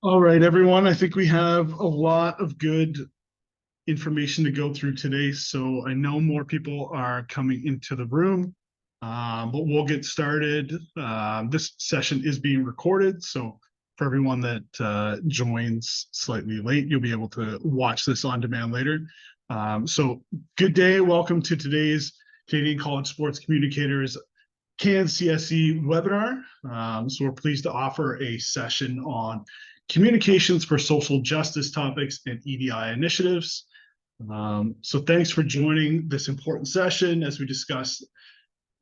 All right, everyone. I think we have a lot of good information to go through today. So I know more people are coming into the room, but we'll get started. This session is being recorded. So for everyone that joins slightly late, you'll be able to watch this on demand later. So good day. Welcome to today's Canadian College Sports Communicators CSC webinar. So we're pleased to offer a session on communications for social justice topics and EDI initiatives. So thanks for joining this important session as we discuss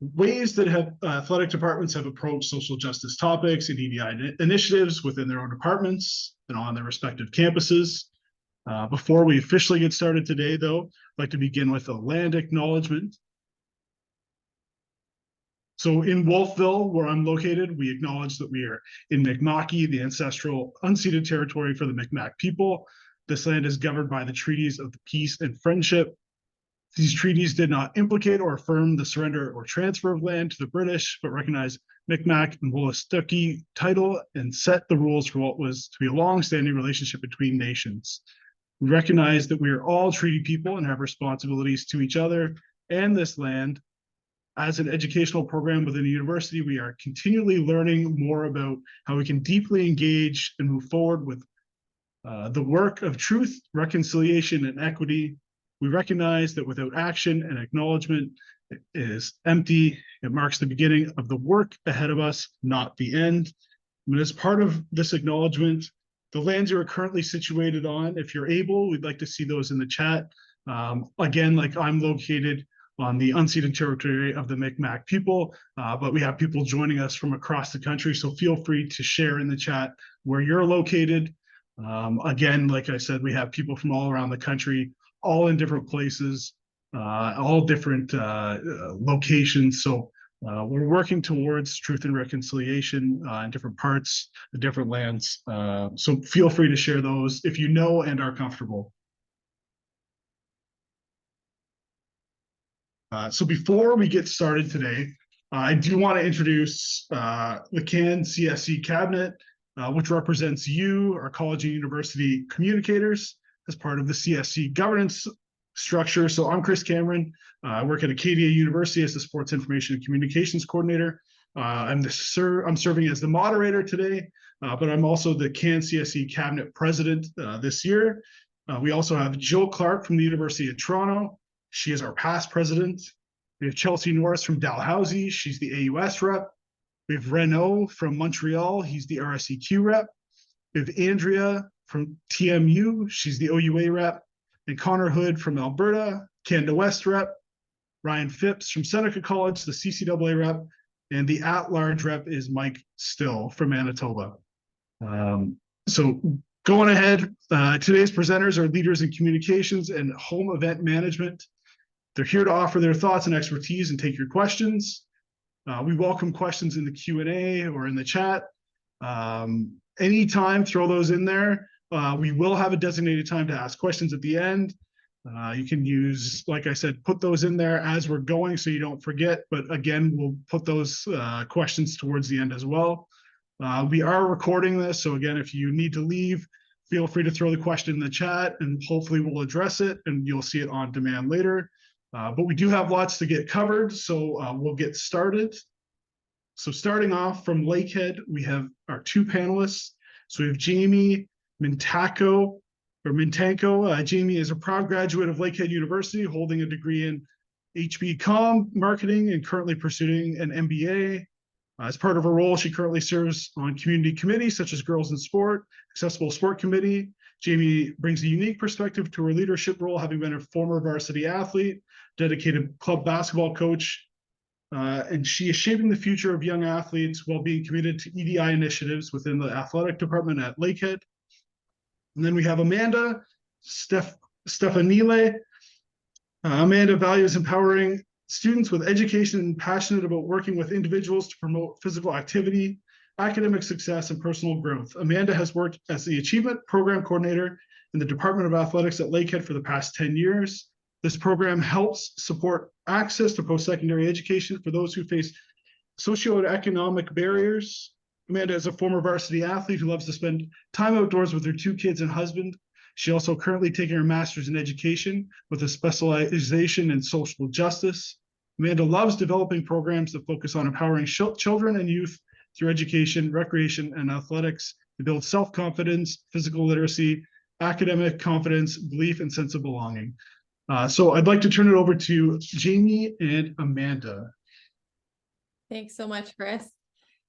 ways that athletic departments have approached social justice topics and EDI initiatives within their own departments and on their respective campuses. Before we officially get started today, though, I'd like to begin with a land acknowledgement. So in Wolfville, where I'm located, we acknowledge that we are in Mi'kma'ki, the ancestral unceded territory for the Mi'kmaq people. This land is governed by the treaties of the peace and friendship. These treaties did not implicate or affirm the surrender or transfer of land to the British, but recognize Mi'kmaq and Wolastoqey title and set the rules for what was to be a long-standing relationship between nations. We recognize that we are all treaty people and have responsibilities to each other and this land. As an educational program within a university, we are continually learning more about how we can deeply engage and move forward with the work of truth, reconciliation, and equity. We recognize that without action and acknowledgement, it is empty. It marks the beginning of the work ahead of us, not the end. And as part of this acknowledgement, the lands you are currently situated on, if you're able, we'd like to see those in the chat. Again, like I'm located on the unceded territory of the Mi'kmaq people, but we have people joining us from across the country, so feel free to share in the chat where you're located. Again, like I said, we have people from all around the country, all in different places, all different locations, so we're working towards truth and reconciliation in different parts, the different lands, so feel free to share those if you know and are comfortable. So before we get started today, I do want to introduce the CSC cabinet, which represents you, our college and university communicators, as part of the CSC governance structure. So I'm Chris Cameron. I work at Acadia University as the Sports Information and Communications Coordinator. I'm serving as the moderator today, but I'm also the CSC cabinet president this year. We also have Jill Clark from the University of Toronto. She is our past president. We have Chelsea Norris from Dalhousie. She's the AUS rep. We have Renaud from Montreal. He's the RSEQ rep. We have Andrea from TMU. She's the OUA rep. And Connor Hood from Alberta, Canada West rep. Ryan Phipps from Seneca College, the CCAA rep. And the at-large rep is Mike Still from Manitoba. So going ahead, today's presenters are leaders in communications and home event management. They're here to offer their thoughts and expertise and take your questions. We welcome questions in the Q&A or in the chat. Anytime, throw those in there. We will have a designated time to ask questions at the end. You can use, like I said, put those in there as we're going so you don't forget. But again, we'll put those questions towards the end as well. We are recording this. So again, if you need to leave, feel free to throw the question in the chat and hopefully we'll address it and you'll see it on demand later. But we do have lots to get covered, so we'll get started. So starting off from Lakehead, we have our two panelists. So we have Jaimie Mintenko. Jaimie is a proud graduate of Lakehead University, holding a degree in HB marketing and currently pursuing an MBA. As part of her role, she currently serves on community committees such as Girls in Sport, Accessible Sport Committee. Jaimie brings a unique perspective to her leadership role, having been a former varsity athlete, dedicated club basketball coach, and she is shaping the future of young athletes while being committed to EDI initiatives within the athletic department at Lakehead. And then we have Amanda Stefanile. Amanda values empowering students with education and passionate about working with individuals to promote physical activity, academic success, and personal growth. Amanda has worked as the Achievement Program Coordinator in the Department of Athletics at Lakehead for the past 10 years. This program helps support access to post-secondary education for those who face socioeconomic barriers. Amanda is a former varsity athlete who loves to spend time outdoors with her 2 kids and husband. She also currently taking her master's in education with a specialization in social justice. Amanda loves developing programs that focus on empowering children and youth through education, recreation, and athletics to build self-confidence, physical literacy, academic confidence, belief, and sense of belonging. So I'd like to turn it over to Jaimie and Amanda. Thanks so much, Chris.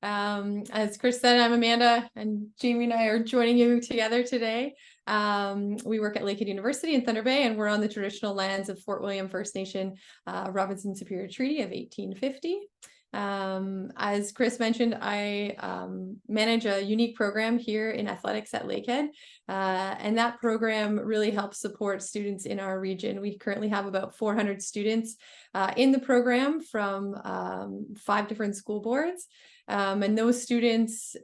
As Chris said, I'm Amanda, and Jaimie and I are joining you together today. We work at Lakehead University in Thunder Bay, and we're on the traditional lands of Fort William First Nation, Robinson Superior Treaty of 1850. As Chris mentioned, I manage a unique program here in athletics at Lakehead, and that program really helps support students in our region. We currently have about 400 students in the program from 5 different school boards. And those students,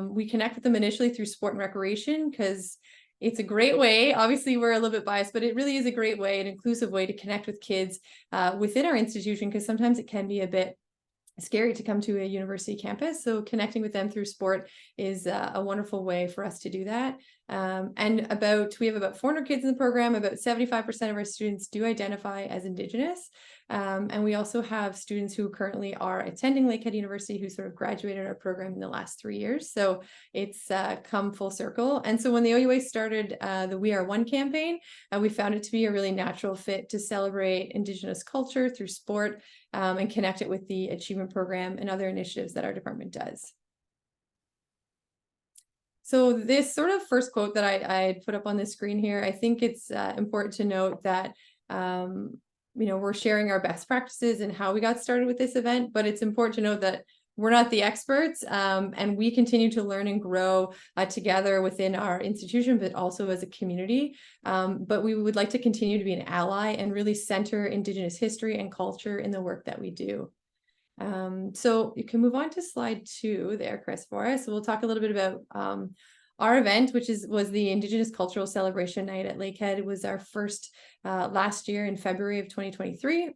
we connect with them initially through sport and recreation, because it's a great way. Obviously, we're a little bit biased, but it really is a great way, an inclusive way to connect with kids within our institution, because sometimes it can be a bit scary to come to a university campus. So connecting with them through sport is a wonderful way for us to do that. And we have about 400 kids in the program. About 75% of our students do identify as Indigenous. And we also have students who currently are attending Lakehead University who sort of graduated our program in the last 3 years. So it's come full circle. And so when the OUA started the We Are One campaign, we found it to be a really natural fit to celebrate Indigenous culture through sport and connect it with the achievement program and other initiatives that our department does. So this sort of first quote that I put up on the screen here, I think it's important to note that we're sharing our best practices and how we got started with this event, but it's important to note that we're not the experts, and we continue to learn and grow together within our institution, but also as a community. But we would like to continue to be an ally and really center Indigenous history and culture in the work that we do. So you can move on to slide 2 there, Chris, for us. So we'll talk a little bit about our event, which was the Indigenous Cultural Celebration Night at Lakehead. It was our first last year in February of 2023.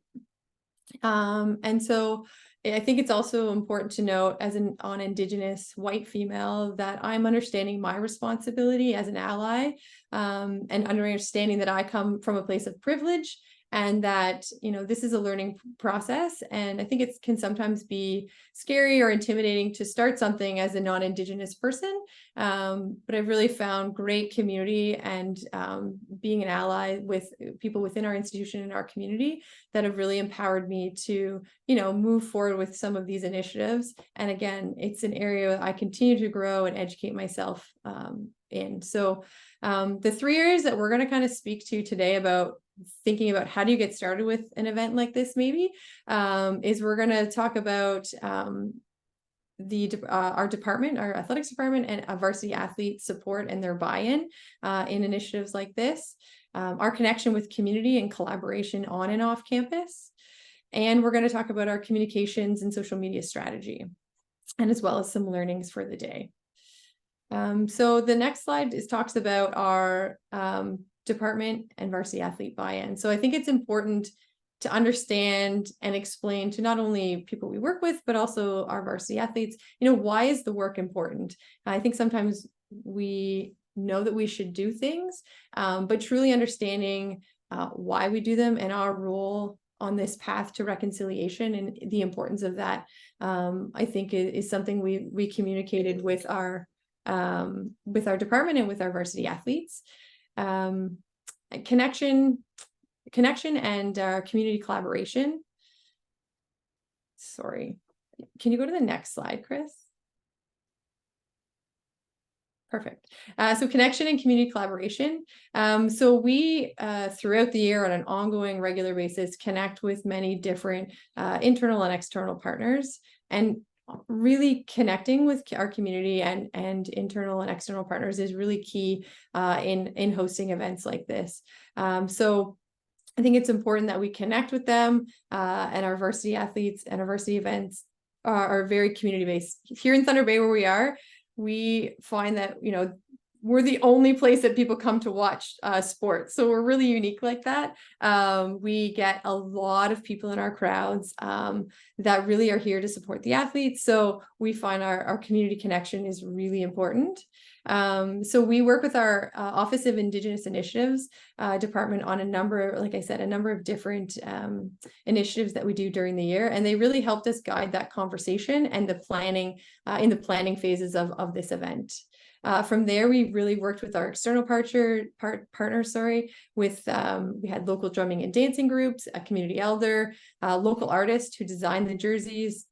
And so I think it's also important to note, as an Indigenous white female, that I'm understanding my responsibility as an ally, and understanding that I come from a place of privilege, and that, this is a learning process. And I think it can sometimes be scary or intimidating to start something as a non-Indigenous person. But I've really found great community and being an ally with people within our institution and our community that have really empowered me to, move forward with some of these initiatives. And again, it's an area I continue to grow and educate myself in. So the 3 areas that we're going to kind of speak to today about thinking about how do you get started with an event like this, maybe, is we're going to talk about our department, our athletics department, and varsity athlete support and their buy-in in initiatives like this, our connection with community and collaboration on and off campus. And we're going to talk about our communications and social media strategy, and as well as some learnings for the day. So the next slide talks about our department and varsity athlete buy-in. So I think it's important to understand and explain to not only people we work with, but also our varsity athletes, why is the work important? I think sometimes we know that we should do things, but truly understanding why we do them and our role on this path to reconciliation and the importance of that, I think is something we communicated with our department and with our varsity athletes. Connection and community collaboration. Sorry, can you go to the next slide, Chris? Perfect. So connection and community collaboration. So we, throughout the year on an ongoing regular basis, connect with many different internal and external partners, and really connecting with our community and internal and external partners is really key in hosting events like this. So I think it's important that we connect with them, and our varsity athletes and our varsity events are very community based. Here in Thunder Bay, where we are, we find that we're the only place that people come to watch sports. So we're really unique like that. We get a lot of people in our crowds that really are here to support the athletes. So we find our community connection is really important. So we work with our Office of Indigenous Initiatives department on a number, like I said, a number of different initiatives that we do during the year. And they really helped us guide that conversation and the planning in the planning phases of this event. From there, we really worked with our external partners, with we had local drumming and dancing groups, a community elder, local artist who designed the jerseys.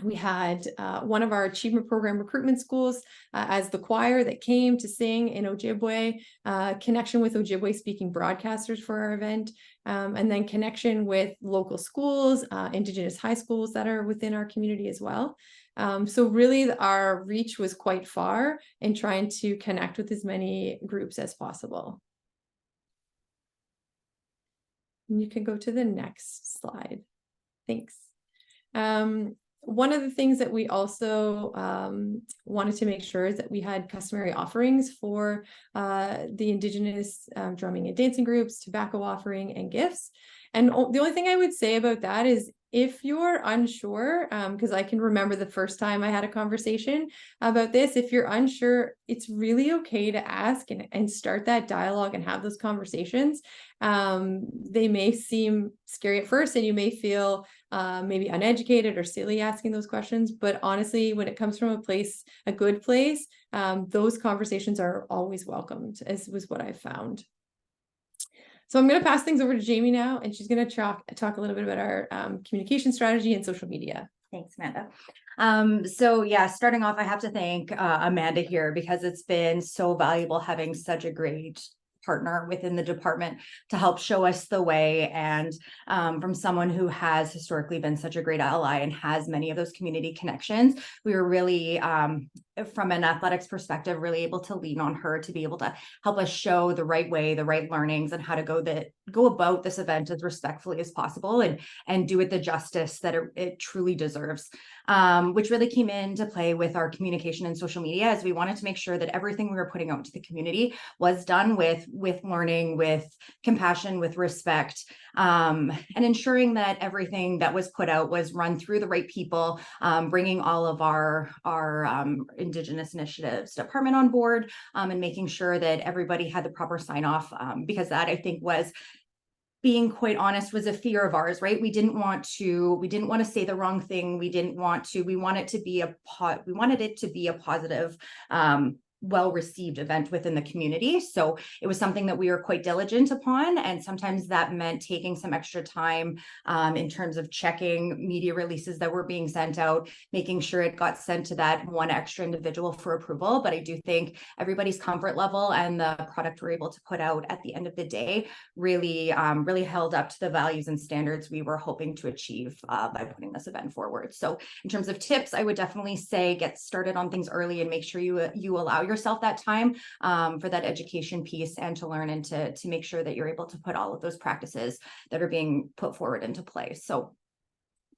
We had one of our achievement program recruitment schools as the choir that came to sing in Ojibwe, connection with Ojibwe speaking broadcasters for our event, and then connection with local schools, Indigenous high schools that are within our community as well. So really our reach was quite far in trying to connect with as many groups as possible. And you can go to the next slide. Thanks. One of the things that we also wanted to make sure is that we had customary offerings for the Indigenous drumming and dancing groups, tobacco offering, and gifts. And the only thing I would say about that is if you're unsure, because I can remember the first time I had a conversation about this, if you're unsure, it's really okay to ask and start that dialogue and have those conversations. They may seem scary at first and you may feel maybe uneducated or silly asking those questions, but honestly, when it comes from a good place, those conversations are always welcomed, as was what I found. So I'm going to pass things over to Jaimie now, and she's going to talk a little bit about our communication strategy and social media. Thanks, Amanda. So yeah, starting off, I have to thank Amanda here because it's been so valuable having such a great partner within the department to help show us the way, and from someone who has historically been such a great ally and has many of those community connections, we were really from an athletics perspective really able to lean on her to be able to help us show the right way, the right learnings, and how to go about this event as respectfully as possible and do it the justice that it truly deserves, which really came into play with our communication and social media, as we wanted to make sure that everything we were putting out to the community was done with learning, with compassion, with respect, and ensuring that everything that was put out was run through the right people, bringing all of our Indigenous Initiatives department on board, and making sure that everybody had the proper sign off, because that, I think, was, being quite honest, was a fear of ours, right? We didn't want to say the wrong thing. We wanted it to be a positive, well-received event within the community. So it was something that we were quite diligent upon. And sometimes that meant taking some extra time in terms of checking media releases that were being sent out, making sure it got sent to that one extra individual for approval. But I do think everybody's comfort level and the product we're able to put out at the end of the day really held up to the values and standards we were hoping to achieve by putting this event forward. So in terms of tips, I would definitely say get started on things early and make sure you allow yourself that time for that education piece and to learn and to make sure that you're able to put all of those practices that are being put forward into place. So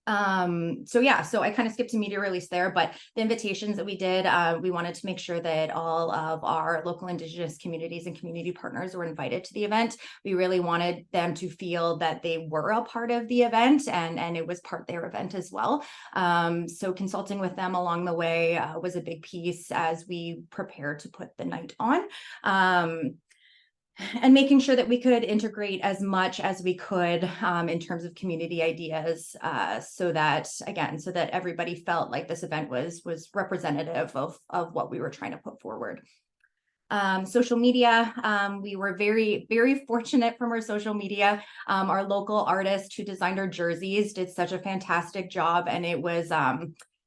I kind of skipped to media release there, but the invitations that we did, we wanted to make sure that all of our local Indigenous communities and community partners were invited to the event. We really wanted them to feel that they were a part of the event and it was part of their event as well. So consulting with them along the way was a big piece as we prepared to put the night on. And making sure that we could integrate as much as we could in terms of community ideas, so that everybody felt like this event was representative of what we were trying to put forward. Social media, we were very, very fortunate from our social media. Our local artist who designed our jerseys did such a fantastic job, and it was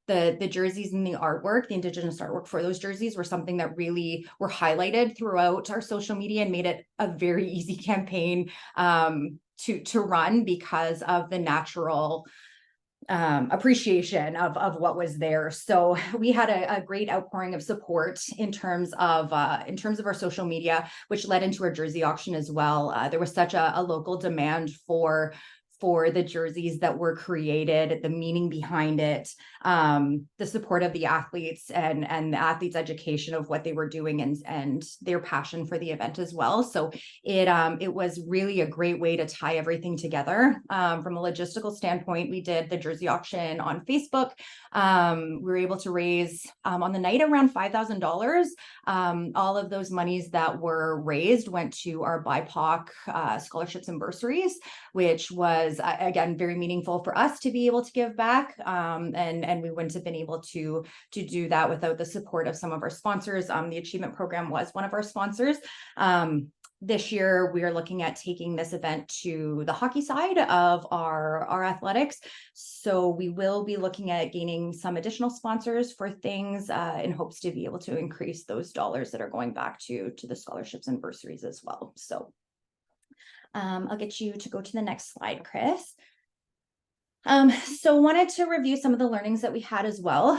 the jerseys and the artwork, the Indigenous artwork for those jerseys were something that really were highlighted throughout our social media and made it a very easy campaign to run because of the natural appreciation of what was there. So we had a great outpouring of support in terms of our social media, which led into our jersey auction as well. There was such a local demand for for the jerseys that were created, the meaning behind it, the support of the athletes and the athletes' education of what they were doing and their passion for the event as well. So it was really a great way to tie everything together. From a logistical standpoint, we did the jersey auction on Facebook. We were able to raise on the night around $5,000. All of those monies that were raised went to our BIPOC scholarships and bursaries, which was again very meaningful for us to be able to give back. And we wouldn't have been able to do that without the support of some of our sponsors. The Achievement Program was one of our sponsors. This year, we are looking at taking this event to the hockey side of our athletics. So we will be looking at gaining some additional sponsors for things in hopes to be able to increase those dollars that are going back to the scholarships and bursaries as well. So I'll get you to go to the next slide, Chris. So wanted to review some of the learnings that we had as well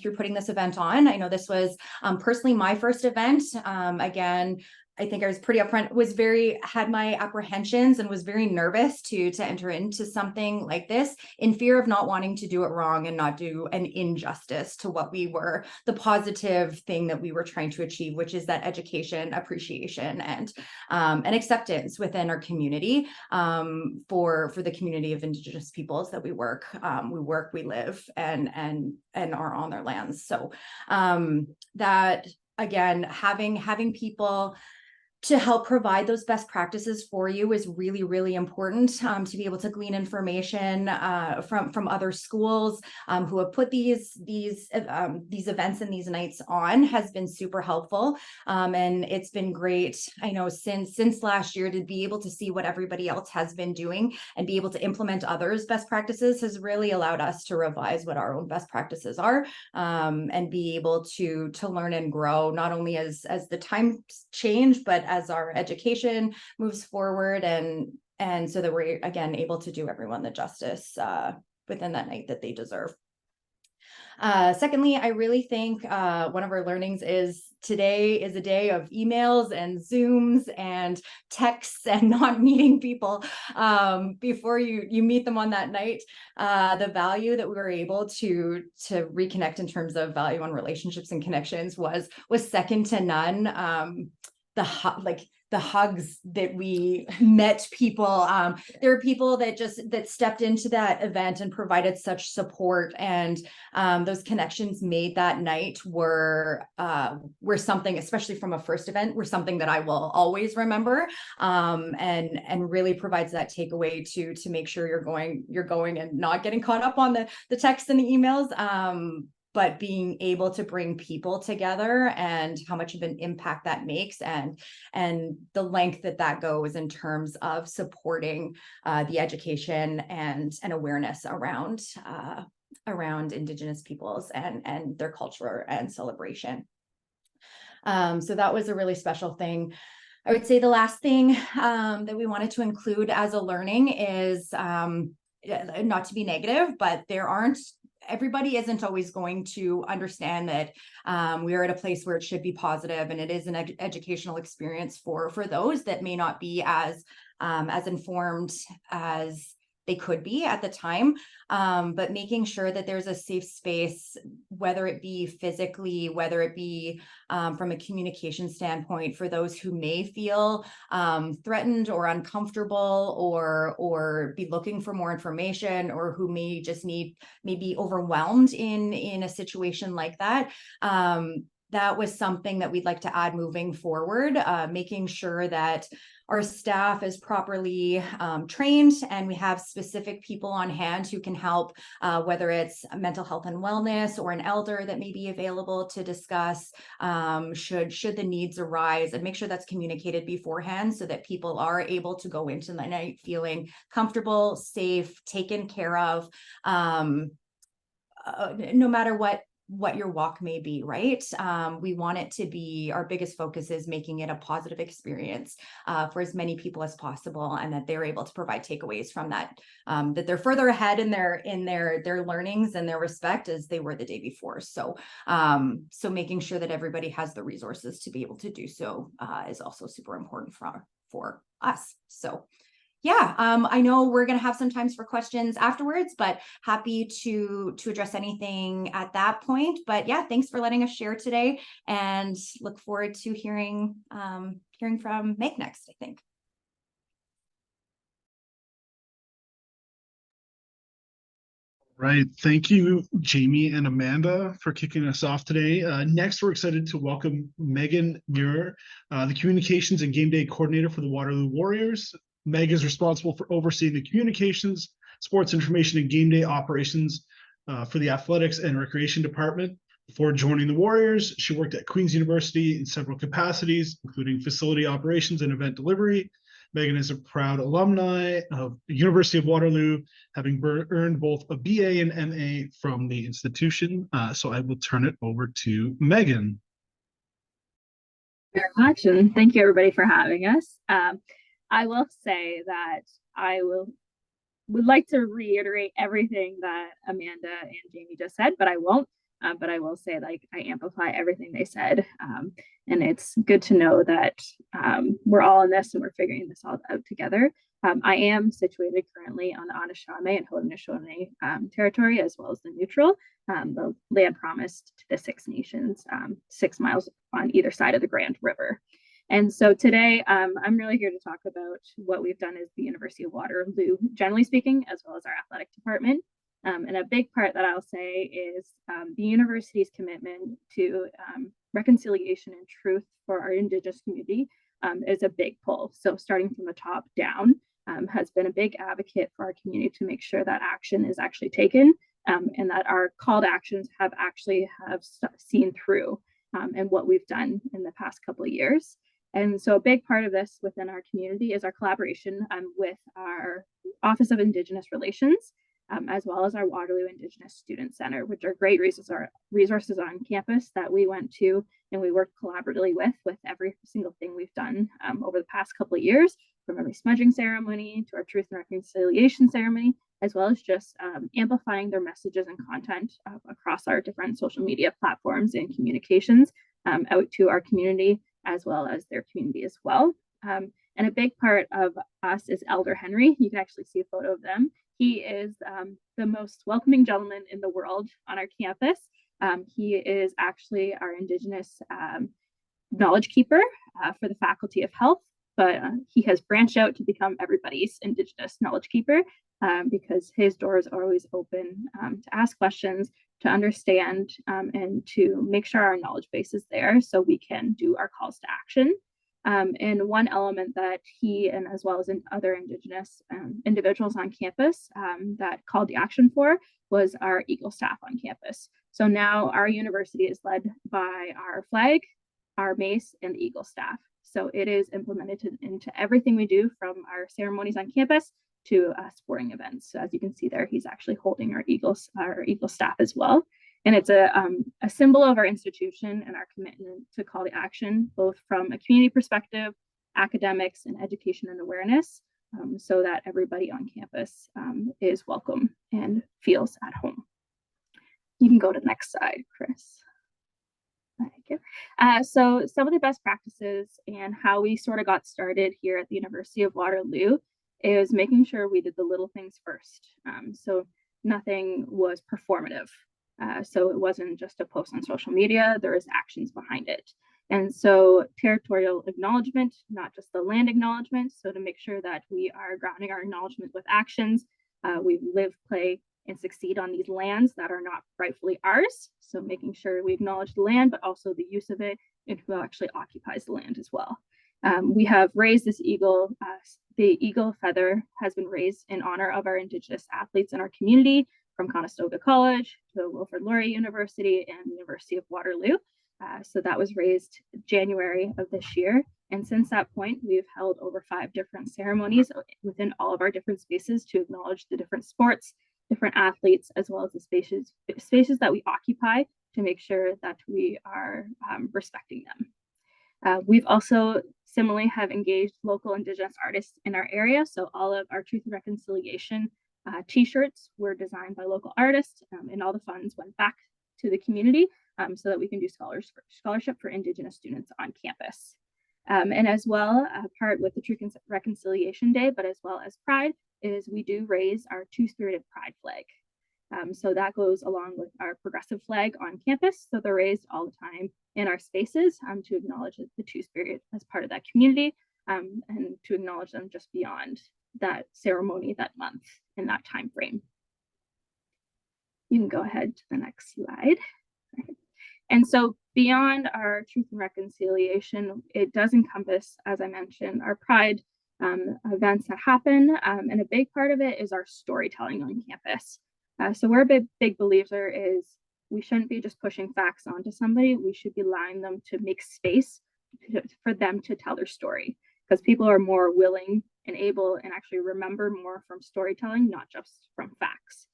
through putting this event on. I know this was personally my first event. Again, I think I was pretty upfront, had my apprehensions and was very nervous to enter into something like this in fear of not wanting to do it wrong and not do an injustice to the positive thing that we were trying to achieve, which is that education, appreciation, and acceptance within our community for the community of Indigenous peoples that we work, we live, and are on their lands. So that again, having people to help provide those best practices for you is really, really important to be able to glean information from other schools who have put these events and these nights on has been super helpful. And it's been great, I know, since last year to be able to see what everybody else has been doing and be able to implement others' best practices has really allowed us to revise what our own best practices are and be able to learn and grow, not only as the times change, but as our education moves forward and so that we're again able to do everyone the justice within that night that they deserve. Secondly, I really think one of our learnings is today is a day of emails and Zooms and texts and not meeting people before you meet them on that night. The value that we were able to reconnect in terms of value on relationships and connections was second to none. The hugs that we met people, there were people that stepped into that event and provided such support, and those connections made that night were something, especially from a first event, were something that I will always remember, and really provides that takeaway to make sure you're going and not getting caught up on the texts and the emails. But being able to bring people together and how much of an impact that makes and the length that goes in terms of supporting the education and awareness around Indigenous peoples and their culture and celebration. So that was a really special thing. I would say the last thing that we wanted to include as a learning is not to be negative, but everybody isn't always going to understand that we are at a place where it should be positive, and it is an educational experience for those that may not be as informed as they could be at the time, but making sure that there's a safe space, whether it be physically, whether it be from a communication standpoint, for those who may feel threatened or uncomfortable or be looking for more information, or who may be overwhelmed in a situation like that. That was something that we'd like to add moving forward, making sure that our staff is properly trained and we have specific people on hand who can help, whether it's mental health and wellness or an elder that may be available to discuss should the needs arise, and make sure that's communicated beforehand so that people are able to go into the night feeling comfortable, safe, taken care of, no matter what your walk may be, right? We want it to be, our biggest focus is making it a positive experience for as many people as possible, and that they're able to provide takeaways from that, that they're further ahead in their learnings and their respect as they were the day before. So making sure that everybody has the resources to be able to do so is also super important for us. So yeah, I know we're going to have some times for questions afterwards, but happy to address anything at that point. But yeah, thanks for letting us share today, and look forward to hearing from Meg next, I think. Right. Thank you, Jaimie and Amanda, for kicking us off today. Next, we're excited to welcome Megan Muir, the Communications and Game Day Coordinator for the Waterloo Warriors. Meg is responsible for overseeing the communications, sports information, and game day operations for the Athletics and Recreation Department. Before joining the Warriors, she worked at Queen's University in several capacities, including facility operations and event delivery. Megan is a proud alumni of the University of Waterloo, having earned both a BA and MA from the institution. So I will turn it over to Megan. Very much, and thank you everybody for having us. I will say that would like to reiterate everything that Amanda and Jaimie just said, but I won't. But I will say, like, I amplify everything they said, and it's good to know that we're all in this and we're figuring this all out together. I am situated currently on the Anishinaabe and Haudenosaunee territory, as well as the neutral, the land promised to the Six Nations, 6 miles on either side of the Grand River. And so today, I'm really here to talk about what we've done as the University of Waterloo, generally speaking, as well as our athletic department. And a big part that I'll say is the university's commitment to reconciliation and truth for our Indigenous community is a big pull. So starting from the top down, has been a big advocate for our community to make sure that action is actually taken, and that our called actions have seen through, and what we've done in the past couple of years. And so a big part of this within our community is our collaboration with our Office of Indigenous Relations, as well as our Waterloo Indigenous Student Center, which are great resources on campus that we went to and we worked collaboratively with every single thing we've done over the past couple of years, from our smudging ceremony to our truth and reconciliation ceremony, as well as just amplifying their messages and content across our different social media platforms and communications out to our community, as well as their community as well. And a big part of us is Elder Henry. You can actually see a photo of them. He is the most welcoming gentleman in the world on our campus. He is actually our Indigenous knowledge keeper for the Faculty of Health, but he has branched out to become everybody's Indigenous knowledge keeper because his doors are always open to ask questions, to understand, and to make sure our knowledge base is there so we can do our calls to action. And one element that he, and as well as other Indigenous individuals on campus that called the action for, was our Eagle staff on campus. So now our university is led by our flag, our mace, and the Eagle staff. So it is implemented into everything we do, from our ceremonies on campus to sporting events. So as you can see there, he's actually holding our Eagle staff as well. And it's a symbol of our institution and our commitment to call to action, both from a community perspective, academics, and education and awareness, so that everybody on campus is welcome and feels at home. You can go to the next slide, Chris. Thank you. So some of the best practices and how we sort of got started here at the University of Waterloo is making sure we did the little things first. So nothing was performative. So it wasn't just a post on social media, there was actions behind it. And so territorial acknowledgement, not just the land acknowledgement. So to make sure that we are grounding our acknowledgement with actions, we live, play, and succeed on these lands that are not rightfully ours. So making sure we acknowledge the land, but also the use of it and who actually occupies the land as well. We have raised this eagle. The eagle feather has been raised in honor of our Indigenous athletes in our community, from Conestoga College to Wilfrid Laurier University and University of Waterloo. So that was raised January of this year. And since that point, we've held over 5 different ceremonies within all of our different spaces to acknowledge the different sports, different athletes, as well as the spaces that we occupy, to make sure that we are respecting them. We've also similarly have engaged local Indigenous artists in our area. So all of our Truth and Reconciliation t-shirts were designed by local artists, and all the funds went back to the community so that we can do scholarship for Indigenous students on campus. And as well, part with the Truth and Reconciliation Day, but as well as Pride, is we do raise our Two-Spirited Pride flag. So that goes along with our progressive flag on campus. So they're raised all the time in our spaces to acknowledge the Two-Spirit as part of that community, and to acknowledge them just beyond that ceremony that month in that time frame. You can go ahead to the next slide. And so beyond our Truth and Reconciliation, it does encompass, as I mentioned, our Pride events that happen. And a big part of it is our storytelling on campus. So we're a big believer is we shouldn't be just pushing facts onto somebody. We should be allowing them to make space for them to tell their story, because people are more willing and able and actually remember more from storytelling, not just from facts.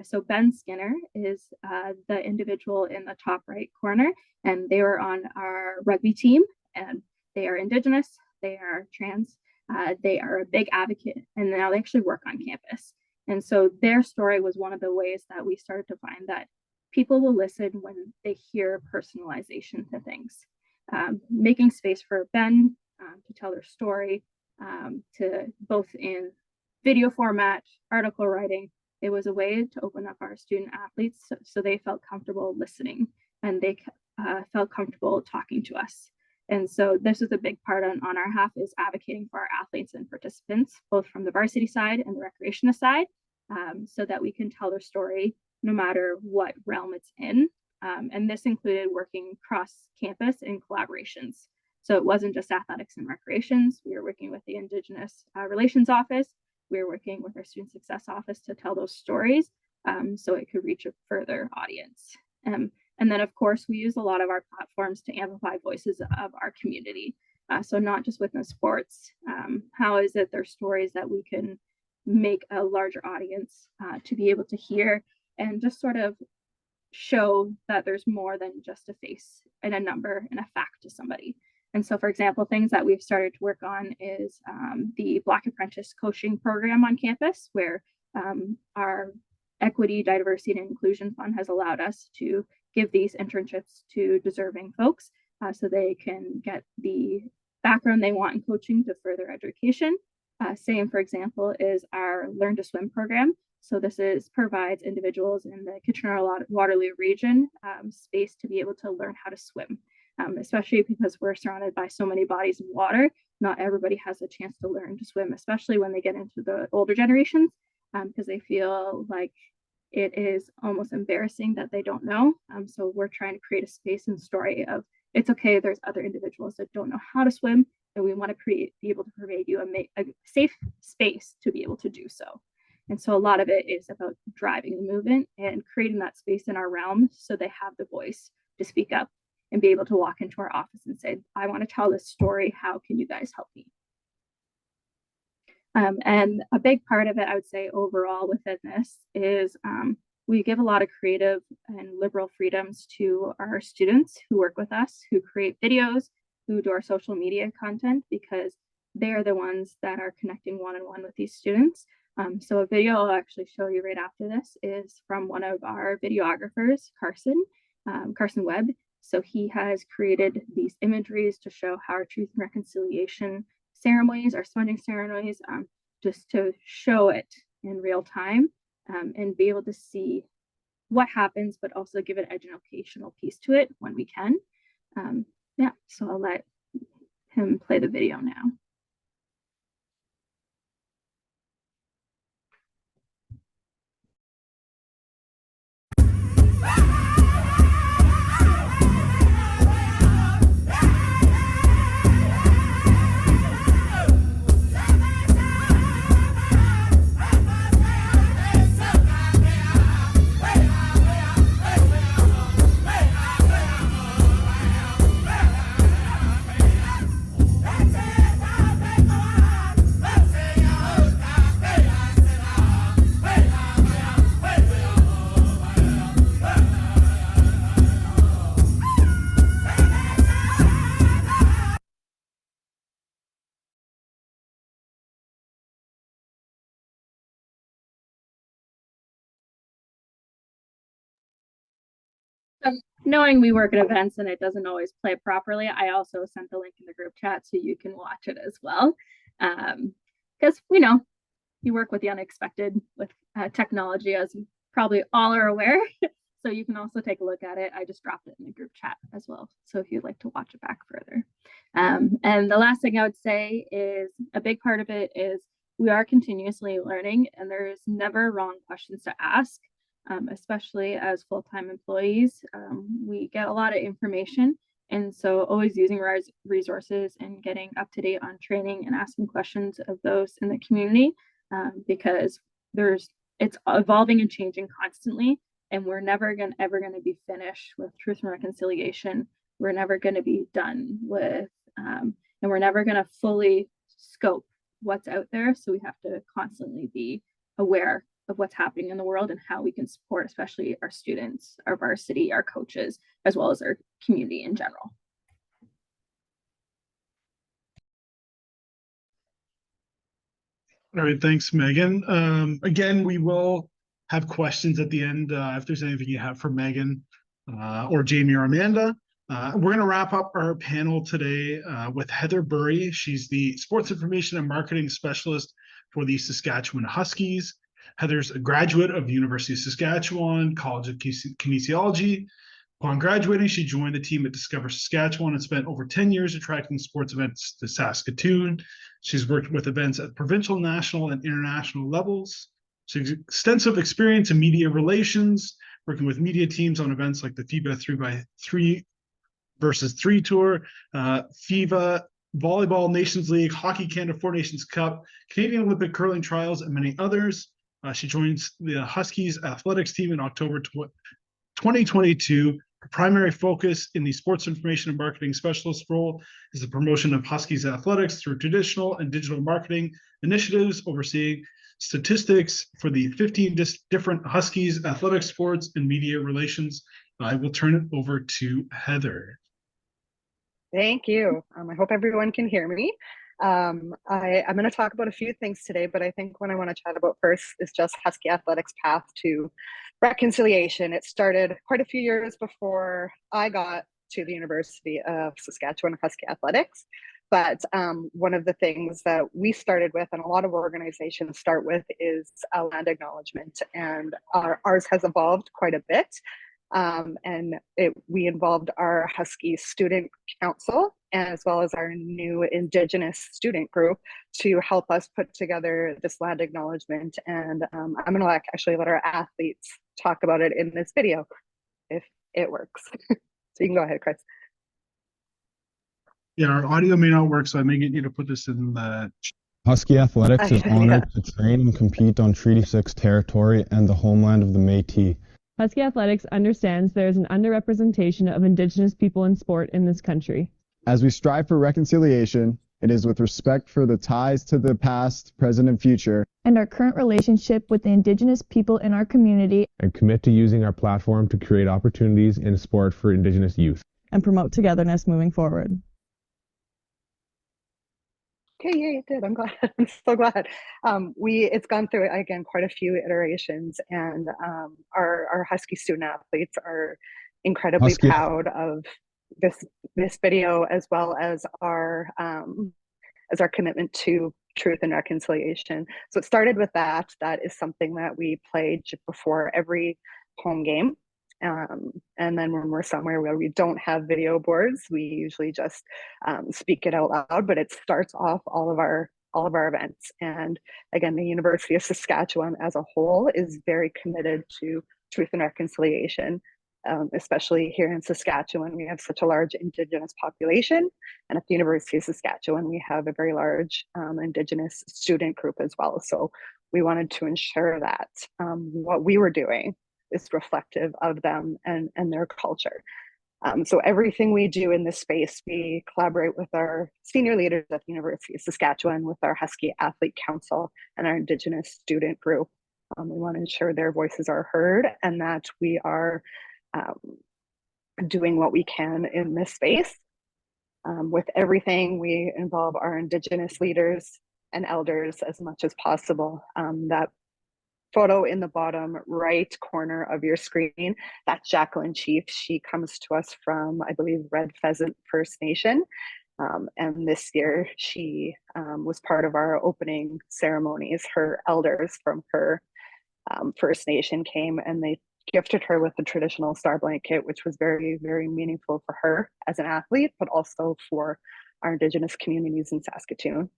So Ben Skinner is the individual in the top right corner, and they were on our rugby team, and they are Indigenous, they are trans, they are a big advocate, and now they actually work on campus. And so their story was one of the ways that we started to find that people will listen when they hear personalization to things. Making space for Ben to tell their story, to both in video format, article writing. It was a way to open up our student athletes so they felt comfortable listening, and they felt comfortable talking to us. And so this is a big part on our half, is advocating for our athletes and participants, both from the varsity side and the recreationist side, so that we can tell their story no matter what realm it's in. And this included working cross campus in collaborations. So it wasn't just athletics and recreations. We were working with the Indigenous Relations Office. We were working with our Student Success Office to tell those stories so it could reach a further audience. And then, of course, we use a lot of our platforms to amplify voices of our community. So not just within sports, how is it there's stories that we can make a larger audience to be able to hear and just sort of show that there's more than just a face and a number and a fact to somebody. And so, for example, things that we've started to work on is the Black Apprentice Coaching Program on campus, where our Equity, Diversity, and Inclusion Fund has allowed us to give these internships to deserving folks so they can get the background they want in coaching to further education. Same, for example, is our Learn to Swim program. So this provides individuals in the Kitchener-Waterloo region space to be able to learn how to swim. Especially because we're surrounded by so many bodies of water. Not everybody has a chance to learn to swim, especially when they get into the older generations, because they feel like it is almost embarrassing that they don't know. So we're trying to create a space and story of, it's okay, there's other individuals that don't know how to swim, and we want to be able to provide you a safe space to be able to do so. And so a lot of it is about driving the movement and creating that space in our realm so they have the voice to speak up and be able to walk into our office and say, I want to tell this story. How can you guys help me? And a big part of it, I would say overall within this is we give a lot of creative and liberal freedoms to our students who work with us, who create videos, who do our social media content, because they're the ones that are connecting one-on-one with these students. So a video I'll actually show you right after this is from one of our videographers, Carson Webb. So he has created these imageries to show how our Truth and Reconciliation ceremonies, our sponging ceremonies, just to show it in real time and be able to see what happens, but also give an educational piece to it when we can. Yeah, so I'll let him play the video now. Knowing we work at events and it doesn't always play properly, I also sent the link in the group chat so you can watch it as well. Because you work with the unexpected with technology, as you probably all are aware. So you can also take a look at it. I just dropped it in the group chat as well. So if you'd like to watch it back further. And the last thing I would say is a big part of it is we are continuously learning, and there's never wrong questions to ask, especially as full-time employees. We get a lot of information, and so always using resources and getting up to date on training and asking questions of those in the community, because it's evolving and changing constantly. And we're never ever going to be finished with truth and reconciliation. We're never going to be done with, and we're never going to fully scope what's out there. So we have to constantly be aware of what's happening in the world and how we can support, especially our students, our varsity, our coaches, as well as our community in general. All right, thanks, Megan. Again, we will have questions at the end if there's anything you have for Megan or Jaimie or Amanda. We're going to wrap up our panel today with Heather Burry. She's the Sports Information and Marketing Specialist for the Saskatchewan Huskies. Heather's a graduate of the University of Saskatchewan College of Kinesiology. Upon graduating, she joined the team at Discover Saskatchewan and spent over 10 years attracting sports events to Saskatoon. She's worked with events at provincial, national, and international levels. She has extensive experience in media relations, working with media teams on events like the FIBA 3x3 versus 3 Tour, FIBA Volleyball Nations League, Hockey Canada Four Nations Cup, Canadian Olympic Curling Trials, and many others. She joins the Huskies athletics team in October 2022. Her primary focus in the sports information and marketing specialist role is the promotion of Huskies athletics through traditional and digital marketing initiatives, overseeing statistics for the 15 different Huskies athletic sports and media relations. I will turn it over to Heather. Thank you. I hope everyone can hear me. I'm going to talk about a few things today, but I think what I want to chat about first is just Husky Athletics' path to reconciliation. It started quite a few years before I got to the University of Saskatchewan Husky Athletics. But one of the things that we started with, and a lot of organizations start with, is a land acknowledgement. And ours has evolved quite a bit. We involved our Husky Student Council, as well as our new Indigenous student group, to help us put together this land acknowledgement. And I'm going to actually let our athletes talk about it in this video, if it works. So you can go ahead, Chris. Yeah, our audio may not work, so I may get you to put this in the... Husky Athletics is honored to train and compete on Treaty 6 territory and the homeland of the Métis. Husky Athletics understands there is an underrepresentation of Indigenous people in sport in this country. As we strive for reconciliation, it is with respect for the ties to the past, present, and future, and our current relationship with the Indigenous people in our community, and commit to using our platform to create opportunities in sport for Indigenous youth, and promote togetherness moving forward. Okay, yeah, it did. I'm glad. I'm so glad. It's gone through, again, quite a few iterations, and our Husky student athletes are incredibly proud of this video, as well as our commitment to truth and reconciliation. So it started with that. That is something that we played before every home game. And then when we're somewhere where we don't have video boards, we usually just speak it out loud, but it starts off all of our events. And again, the University of Saskatchewan as a whole is very committed to truth and reconciliation, especially here in Saskatchewan. We have such a large Indigenous population, and at the University of Saskatchewan, we have a very large Indigenous student group as well. So we wanted to ensure that what we were doing is reflective of them and their culture. So everything we do in this space, we collaborate with our senior leaders at the University of Saskatchewan, with our Husky Athlete Council and our Indigenous student group. We want to ensure their voices are heard and that we are doing what we can in this space. With everything, we involve our Indigenous leaders and elders as much as possible. That photo in the bottom right corner of your screen, that's Jacqueline Chief. She comes to us from, I believe, Red Pheasant First Nation. And this year she was part of our opening ceremonies. Her elders from her First Nation came and they gifted her with the traditional star blanket, which was very, very meaningful for her as an athlete, but also for our Indigenous communities in Saskatoon.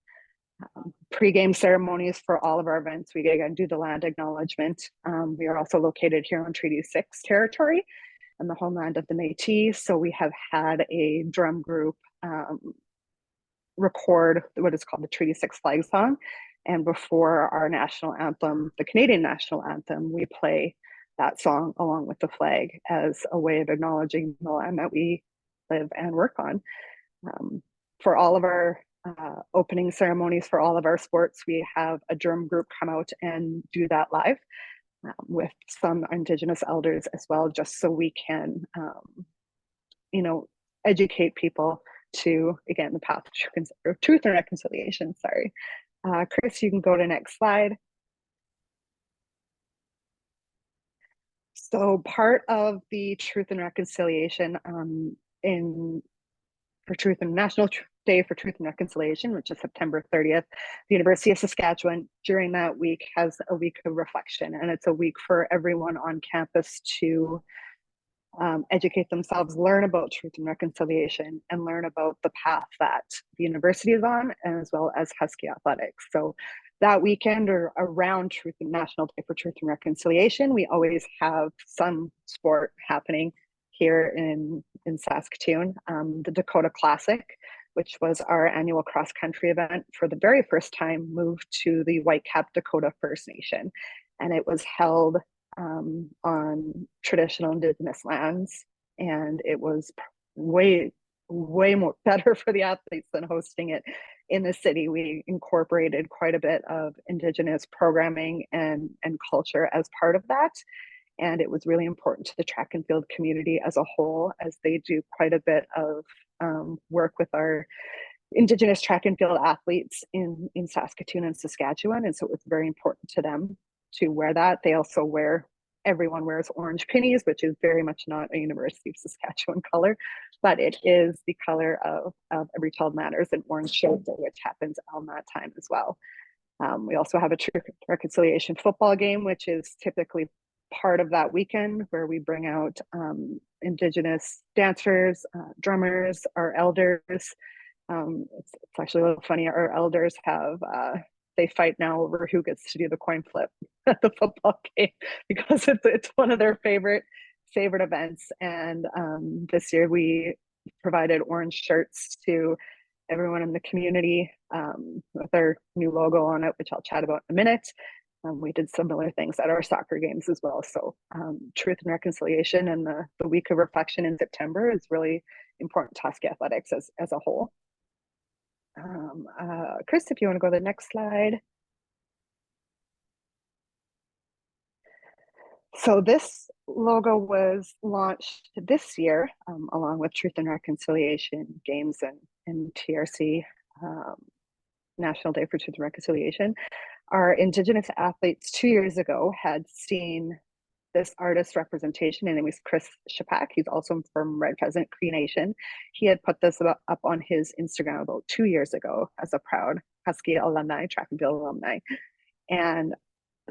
Pre-game ceremonies for all of our events. We again do the land acknowledgement. We are also located here on Treaty 6 territory and the homeland of the Métis. So we have had a drum group record what is called the Treaty 6 flag song. And before our national anthem, the Canadian national anthem, we play that song along with the flag as a way of acknowledging the land that we live and work on. For all of our opening ceremonies for all of our sports, we have a drum group come out and do that live with some Indigenous elders as well, just so we can, educate people to, again, the path of truth and reconciliation. Sorry. Chris, you can go to next slide. So part of the Truth and Reconciliation for Truth and National Day for Truth and Reconciliation, which is September 30th, the University of Saskatchewan during that week has a week of reflection, and it's a week for everyone on campus to educate themselves, learn about truth and reconciliation, and learn about the path that the university is on, as well as Husky Athletics. So that weekend or around National Day for Truth and Reconciliation, we always have some sport happening here in Saskatoon. The Dakota Classic, which was our annual cross-country event, for the very first time moved to the Whitecap Dakota First Nation. And it was held on traditional Indigenous lands. And it was way more better for the athletes than hosting it in the city. We incorporated quite a bit of Indigenous programming and culture as part of that. And it was really important to the track and field community as a whole, as they do quite a bit of work with our Indigenous track and field athletes in Saskatoon and Saskatchewan. And so it was very important to them to wear that. They also everyone wears orange pinnies, which is very much not a University of Saskatchewan color, but it is the color of Every Child Matters and Orange Shoulder, which happens on that time as well. We also have a Truth Reconciliation football game, which is typically part of that weekend, where we bring out Indigenous dancers, drummers, our elders. It's actually a little funny. Our elders they fight now over who gets to do the coin flip at the football game, because it's one of their favorite events. And this year we provided orange shirts to everyone in the community with our new logo on it, which I'll chat about in a minute. We did similar things at our soccer games as well. So truth and reconciliation and the week of reflection in September is really important to Husky Athletics as a whole. Chris, if you want to go to the next slide. So this logo was launched this year, along with Truth and Reconciliation Games and TRC, National Day for Truth and Reconciliation. Our Indigenous athletes 2 years ago had seen this artist representation, and it was Chris Shapak. He's also from Red Pheasant Cree Nation. He had put this up on his Instagram about 2 years ago as a proud Husky alumni, track and field alumni. And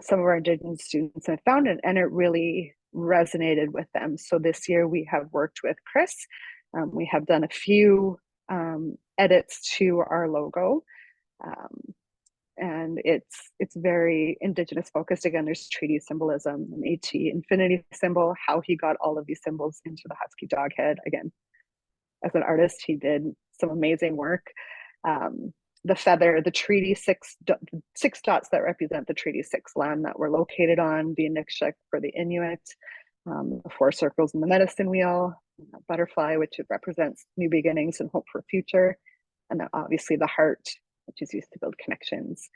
some of our Indigenous students have found it, and it really resonated with them. So this year we have worked with Chris. We have done a few edits to our logo. And it's very Indigenous focused. Again, there's treaty symbolism, an Métis infinity symbol, how he got all of these symbols into the Husky dog head. Again, as an artist, he did some amazing work. The feather, the Treaty 6 dots that represent the Treaty 6 land that we're located on, the Inukshuk for the Inuit, the 4 circles in the medicine wheel, butterfly, which represents new beginnings and hope for future, and then obviously the heart, which is used to build connections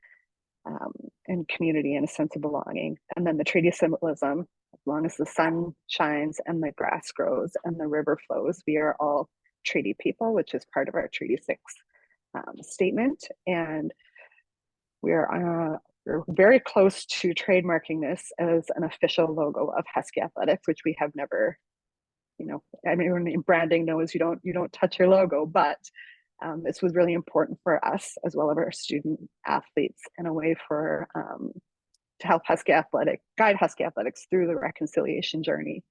and community and a sense of belonging. And then the treaty symbolism, as long as the sun shines and the grass grows and the river flows, we are all treaty people, which is part of our Treaty 6 statement. And we are we're very close to trademarking this as an official logo of Husky Athletics, which we have never, you know, everyone in branding knows you don't touch your logo, but this was really important for us as well as our student athletes, in a way for to help guide Husky Athletics through the reconciliation journey,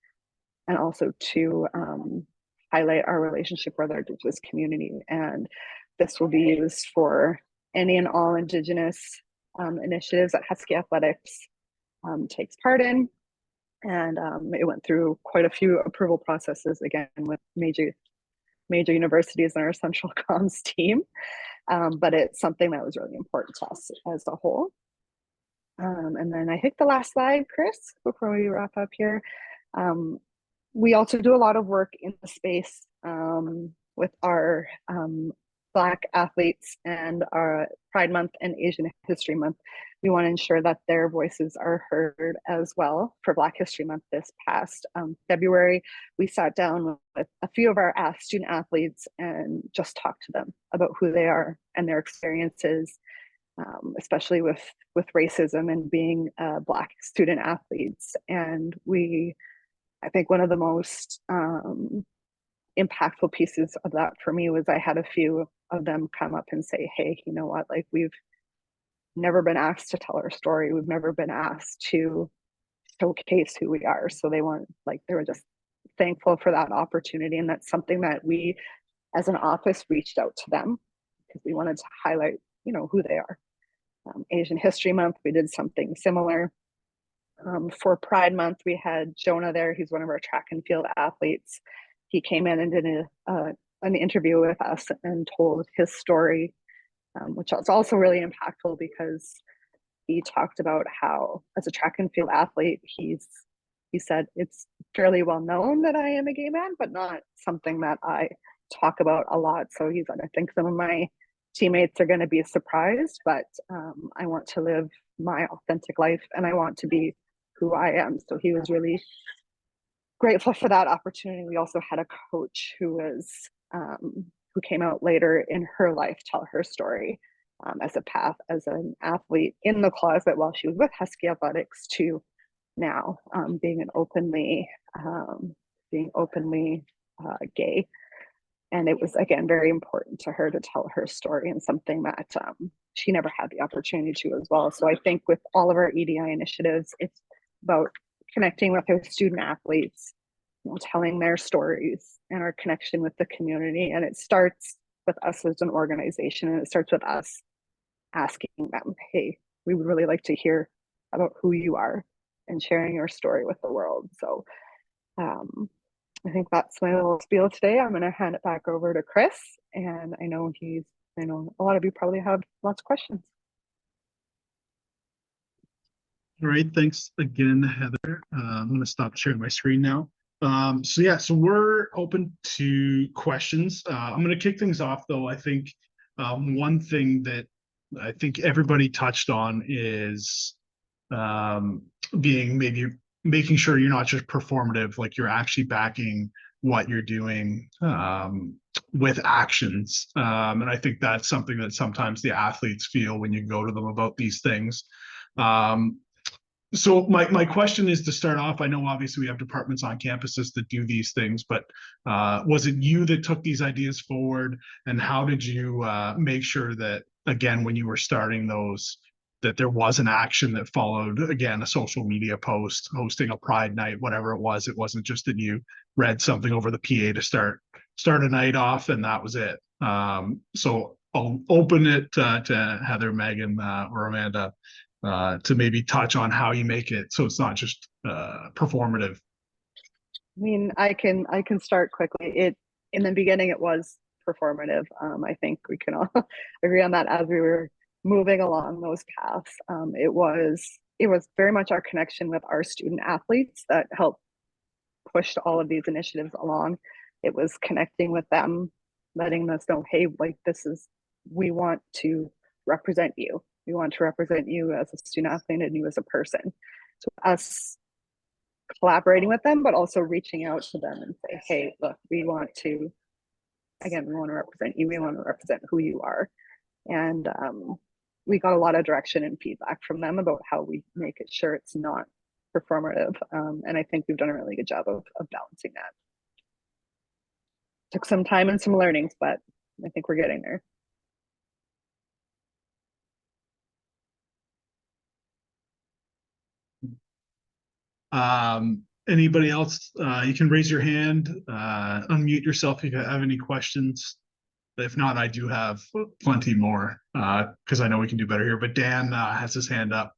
and also to highlight our relationship with our Indigenous community. And this will be used for any and all Indigenous initiatives that Husky Athletics takes part in. And it went through quite a few approval processes, again, with major universities in our central comms team. But it's something that was really important to us as a whole. And then I think the last slide, Chris, before we wrap up here. We also do a lot of work in the space with our Black athletes, and our Pride Month and Asian History Month. We want to ensure that their voices are heard as well. For Black History Month this past February, we sat down with a few of our student athletes and just talked to them about who they are and their experiences, especially with racism and being Black student athletes. And I think one of the most impactful pieces of that for me was I had a few of them come up and say, hey, you know what, like, we've never been asked to tell our story. We've never been asked to showcase who we are. So they were just thankful for that opportunity. And that's something that we as an office reached out to them, because we wanted to highlight, you know, who they are. Asian History Month, we did something similar. For Pride Month, we had Jonah there. He's one of our track and field athletes. He came in and did an interview with us and told his story, which was also really impactful, because he talked about how, as a track and field athlete, he said, it's fairly well known that I am a gay man, but not something that I talk about a lot. So he's like, I think some of my teammates are going to be surprised, but I want to live my authentic life and I want to be who I am. So he was really grateful for that opportunity. We also had a coach who came out later in her life, tell her story as a path as an athlete in the closet while she was with Husky Athletics, to now being openly gay. And it was, again, very important to her to tell her story, and something that she never had the opportunity to as well. So I think with all of our EDI initiatives, it's about connecting with our student athletes, you know, telling their stories and our connection with the community. And it starts with us as an organization, and it starts with us asking them, hey, we would really like to hear about who you are, and sharing your story with the world. So I think that's my little spiel today. I'm going to hand it back over to Chris, and I know a lot of you probably have lots of questions. All right, thanks again, Heather. I'm going to stop sharing my screen now. So we're open to questions. I'm going to kick things off, though. I think one thing that I think everybody touched on is making sure you're not just performative, like you're actually backing what you're doing with actions. And I think that's something that sometimes the athletes feel when you go to them about these things. So my question is, to start off, I know obviously we have departments on campuses that do these things, but was it you that took these ideas forward? And how did you make sure that, again, when you were starting those, that there was an action that followed, again, a social media post, hosting a Pride night, whatever it was? It wasn't just that you read something over the PA to start a night off and that was it. So I'll open it to Heather, Megan, or Amanda, to maybe touch on how you make it so it's not just performative. I mean, I can start quickly. In the beginning, it was performative. I think we can all agree on that. As we were moving along those paths, it was very much our connection with our student athletes that helped push all of these initiatives along. It was connecting with them, letting us know, hey, like, we want to represent you. We want to represent you as a student athlete and you as a person. So us collaborating with them, but also reaching out to them and say, hey, look, we want to represent you. We want to represent who you are. And we got a lot of direction and feedback from them about how we make it sure it's not performative. And I think we've done a really good job of balancing that. Took some time and some learnings, but I think we're getting there. Anybody else? You can raise your hand, unmute yourself if you have any questions. If not, I do have plenty more because I know we can do better here. But Dan has his hand up.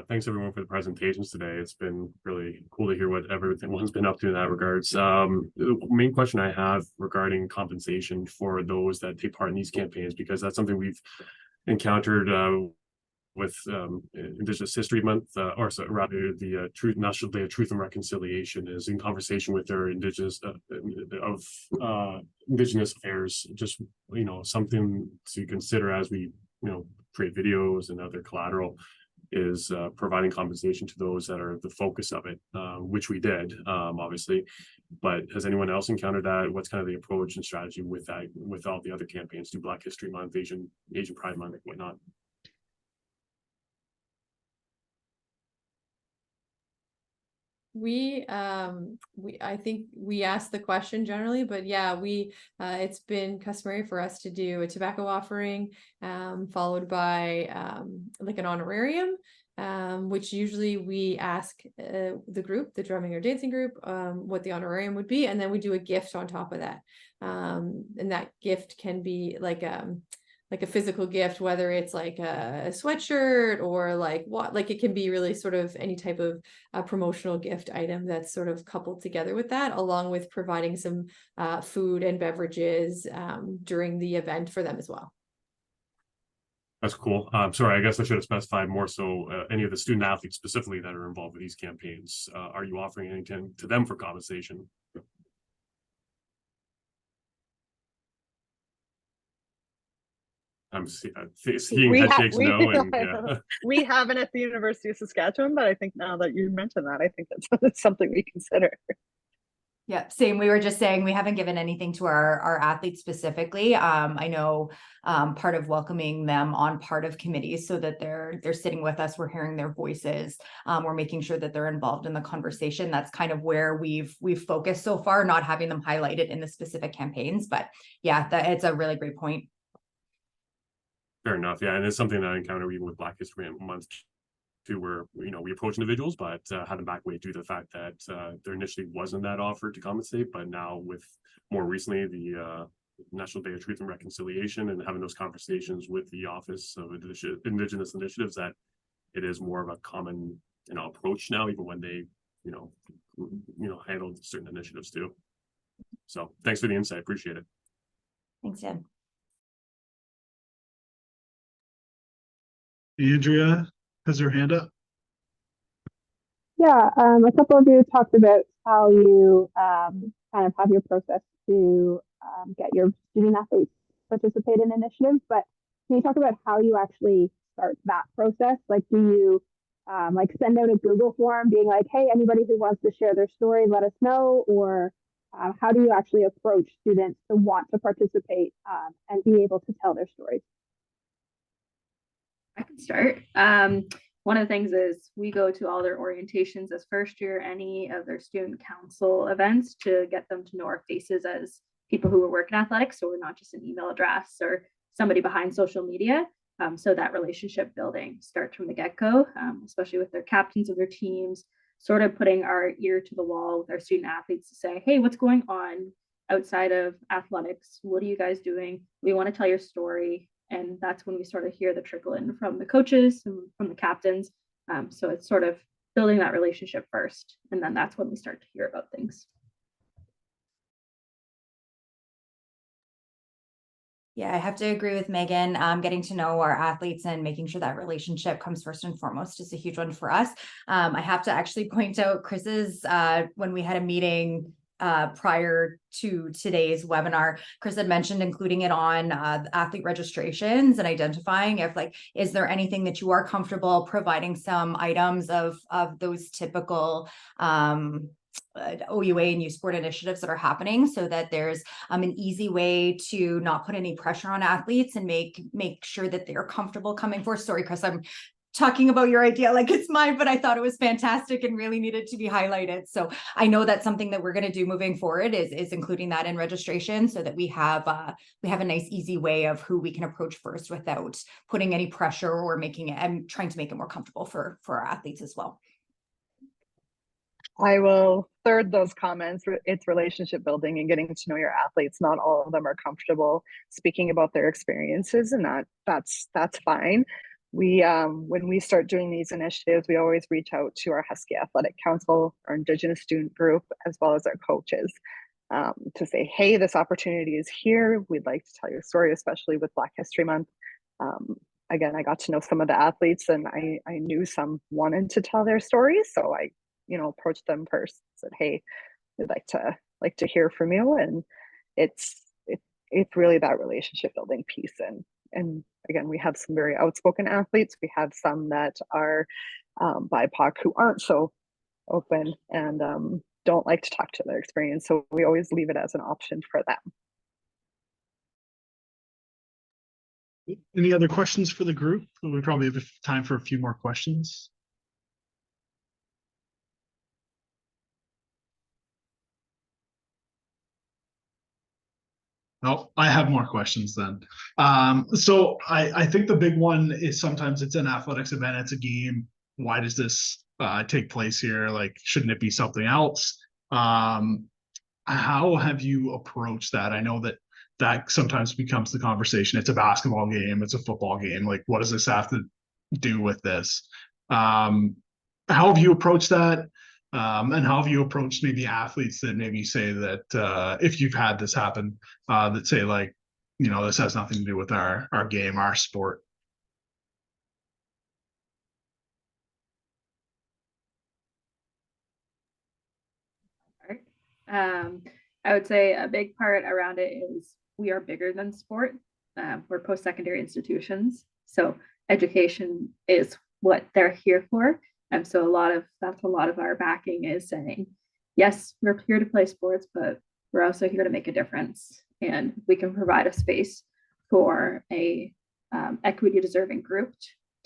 Thanks everyone for the presentations today. It's been really cool to hear what everyone's been up to in that regards. The main question I have regarding compensation for those that take part in these campaigns, because that's something we've encountered with Indigenous History Month, or so, rather the National Day of Truth and Reconciliation, is in conversation with their Indigenous Indigenous affairs. Just something to consider as we create videos and other collateral, is providing compensation to those that are the focus of it, which we did, obviously. But has anyone else encountered that? What's kind of the approach and strategy with that, with all the other campaigns, do Black History Month, Asian Pride Month, and whatnot? I think we asked the question generally, but yeah, it's been customary for us to do a tobacco offering, followed by like an honorarium, which usually we ask the group, the drumming or dancing group, what the honorarium would be, and then we do a gift on top of that. And that gift can be like a physical gift, whether it's like a sweatshirt or like it can be really sort of any type of promotional gift item that's sort of coupled together with that, along with providing some food and beverages during the event for them as well. That's cool. Sorry, I guess I should have specified more so any of the student athletes specifically that are involved with these campaigns. Are you offering anything to them for compensation? I'm seeing head shakes no, and yeah. We haven't at the University of Saskatchewan, but I think now that you mentioned that, I think that's something we consider. Yeah, same. We were just saying we haven't given anything to our athletes specifically. I know part of welcoming them on part of committees so that they're sitting with us, we're hearing their voices, we're making sure that they're involved in the conversation. That's kind of where we've focused so far, not having them highlighted in the specific campaigns. But yeah, it's a really great point. Fair enough. Yeah, and it's something that I encounter even with Black History Month too, where we approach individuals, but had them back away due to the fact that there initially wasn't that offer to compensate, but now with more recently the National Day of Truth and Reconciliation and having those conversations with the Office of Indigenous Initiatives, that it is more of a common approach now, even when they handle certain initiatives too. So thanks for the insight. Appreciate it. Thanks, Dan. Andrea has her hand up. Yeah, a couple of you talked about how you kind of have your process to get your student athletes participate in initiatives, but can you talk about how you actually start that process? Like, do you send out a Google form being like, hey, anybody who wants to share their story, let us know? Or how do you actually approach students to want to participate and be able to tell their stories? I can start. One of the things is we go to all their orientations as first year, any of their student council events, to get them to know our faces as people who work in athletics. So we're not just an email address or somebody behind social media. So that relationship building starts from the get-go, especially with their captains of their teams, sort of putting our ear to the wall with our student athletes to say, hey, what's going on outside of athletics? What are you guys doing? We want to tell your story. And that's when we sort of hear the trickle in from the coaches and from the captains. So it's sort of building that relationship first. And then that's when we start to hear about things. Yeah, I have to agree with Megan. Getting to know our athletes and making sure that relationship comes first and foremost is a huge one for us. I have to actually point out Chris's, when we had a meeting prior to today's webinar, Chris had mentioned including it on athlete registrations and identifying if is there anything that you are comfortable providing some items of those typical OUA and youth sport initiatives that are happening, so that there's an easy way to not put any pressure on athletes and make sure that they're comfortable coming forth. Sorry, Chris, I'm talking about your idea like it's mine, but I thought it was fantastic and really needed to be highlighted. So I know that's something that we're going to do moving forward is including that in registration, so that we have a nice easy way of who we can approach first without putting any pressure or making it and trying to make it more comfortable for our athletes as well. I will third those comments. It's relationship building and getting to know your athletes. Not all of them are comfortable speaking about their experiences, and that's fine. We when we start doing these initiatives, we always reach out to our Husky Athletic Council, our Indigenous student group, as well as our coaches, to say, hey, this opportunity is here. We'd like to tell your story, especially with Black History Month. Again, I got to know some of the athletes, and I knew some wanted to tell their stories, so I approached them first, said, hey, we'd like to hear from you. And it's really that relationship building piece. And again, we have some very outspoken athletes. We have some that are BIPOC who aren't so open and don't like to talk to their experience. So we always leave it as an option for them. Any other questions for the group? We probably have time for a few more questions. Oh, I have more questions then. So I think the big one is sometimes it's an athletics event, it's a game. Why does this take place here? Like, shouldn't it be something else? How have you approached that? I know that sometimes becomes the conversation. It's a basketball game, it's a football game. Like, what does this have to do with this? How have you approached that? And how have you approached maybe athletes that maybe say that if you've had this happen, that say like, this has nothing to do with our game, our sport? I would say a big part around it is we are bigger than sport. We're post-secondary institutions, so education is what they're here for. And so that's a lot of our backing is saying, yes, we're here to play sports, but we're also here to make a difference. And we can provide a space for a equity deserving group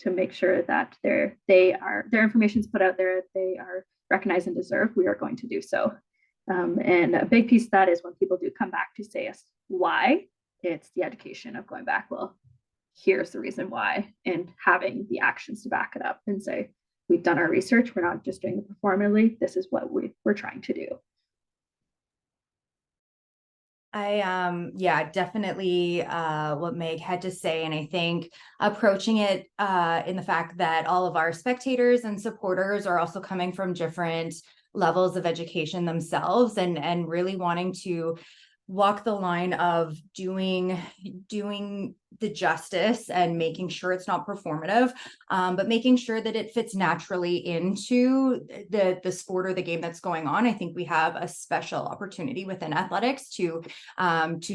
to make sure that their information is put out there, they are recognized and deserved. We are going to do so. And a big piece of that is when people do come back to say us why, it's the education of going back, well, here's the reason why, and having the actions to back it up and say, we've done our research. We're not just doing it performatively. This is what we're trying to do. Definitely what Meg had to say. And I think approaching it in the fact that all of our spectators and supporters are also coming from different levels of education themselves, and really wanting to walk the line of doing the justice and making sure it's not performative, but making sure that it fits naturally into the sport or the game that's going on. I think we have a special opportunity within athletics to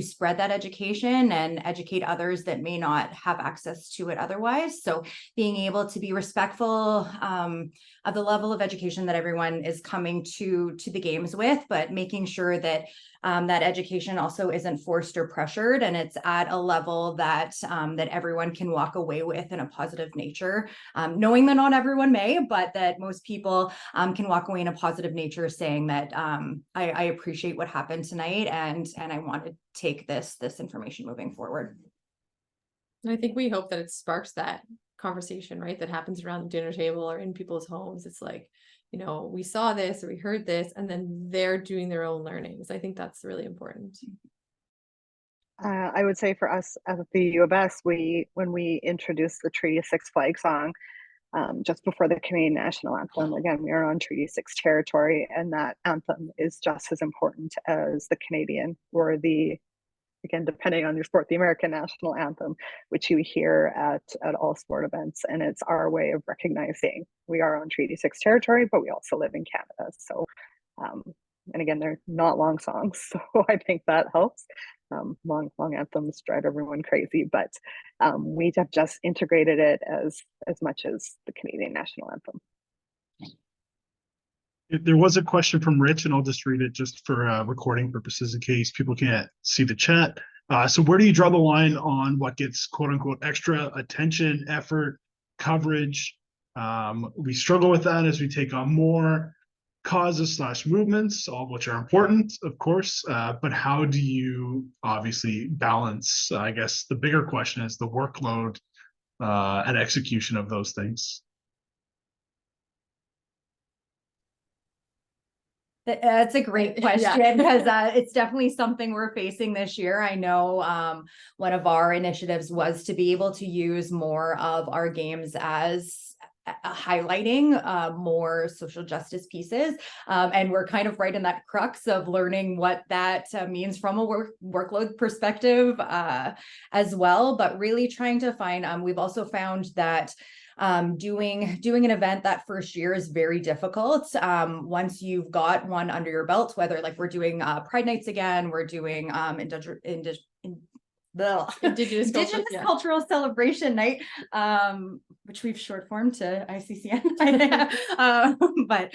spread that education and educate others that may not have access to it otherwise. So being able to be respectful of the level of education that everyone is coming to the games with, but making sure that that education also isn't forced or pressured, and it's at a level that everyone can walk away with in a positive nature, knowing that not everyone may, but that most people can walk away in a positive nature, saying that I appreciate what happened tonight, and I want to take this information moving forward. I think we hope that it sparks that conversation, right, that happens around the dinner table or in people's homes. It's like, we saw this or we heard this, and then they're doing their own learnings. I think that's really important. I would say for us at the U of S, when we introduced the Treaty 6 flag song just before the Canadian National Anthem, again, we are on Treaty 6 territory, and that anthem is just as important as the Canadian or again, depending on your sport, the American national anthem, which you hear at all sport events. And it's our way of recognizing we are on Treaty 6 territory, but we also live in Canada. So, and again, they're not long songs, so I think that helps. Long anthems drive everyone crazy, but we have just integrated it as much as the Canadian national anthem. There was a question from Rich, and I'll just read it just for recording purposes in case people can't see the chat. So where do you draw the line on what gets quote unquote extra attention, effort, coverage? We struggle with that as we take on more causes / movements, all of which are important, of course. But how do you obviously balance, I guess the bigger question is the workload and execution of those things? That's a great question because it's definitely something we're facing this year. I know one of our initiatives was to be able to use more of our games as highlighting more social justice pieces. And we're kind of right in that crux of learning what that means from a workload perspective as well, but really trying to find, we've also found that doing an event that first year is very difficult. Once you've got one under your belt, whether like we're doing Pride Nights again, we're doing Indigenous Cultural Celebration Night, which we've short formed to ICCN. But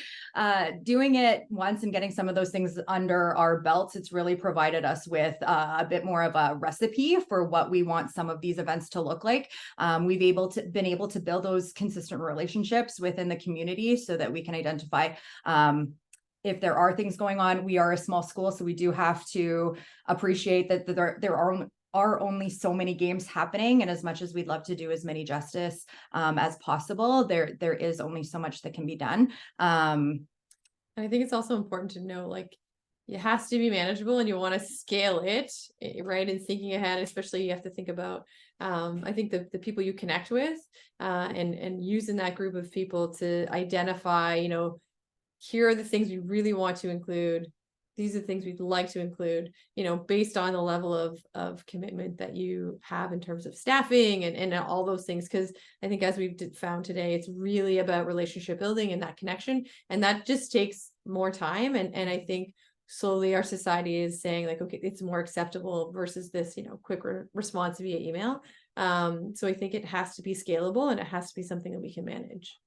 doing it once and getting some of those things under our belts, it's really provided us with a bit more of a recipe for what we want some of these events to look like. We've been able to build those consistent relationships within the community so that we can identify if there are things going on. We are a small school, so we do have to appreciate that there are only so many games happening, and as much as we'd love to do as many justice as possible, there is only so much that can be done. And I think it's also important to know, like, it has to be manageable and you want to scale it, right? And thinking ahead, especially you have to think about, I think the people you connect with and using that group of people to identify, you know, here are the things we really want to include. These are the things we'd like to include, you know, based on the level of commitment that you have in terms of staffing and all those things. Because I think as we've found today, it's really about relationship building and that connection. And that just takes more time. And I think slowly our society is saying like, okay, it's more acceptable versus this, you know, quick response via email. So I think it has to be scalable and it has to be something that we can manage.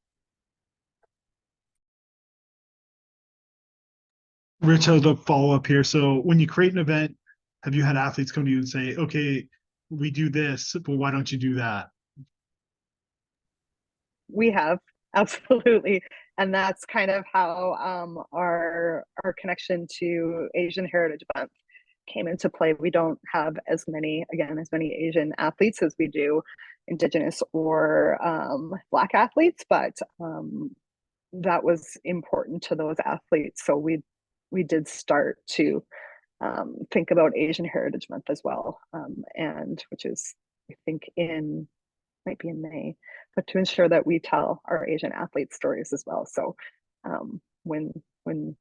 Rich, I have a follow up here. So when you create an event, have you had athletes come to you and say, okay, we do this, but why don't you do that? We have, absolutely. And that's kind of how our connection to Asian Heritage Month came into play. We don't have as many Asian athletes as we do Indigenous or Black athletes, but that was important to those athletes. So we did start to think about Asian Heritage Month as well, and which is, I think, might be in May, but to ensure that we tell our Asian athletes stories as well. So when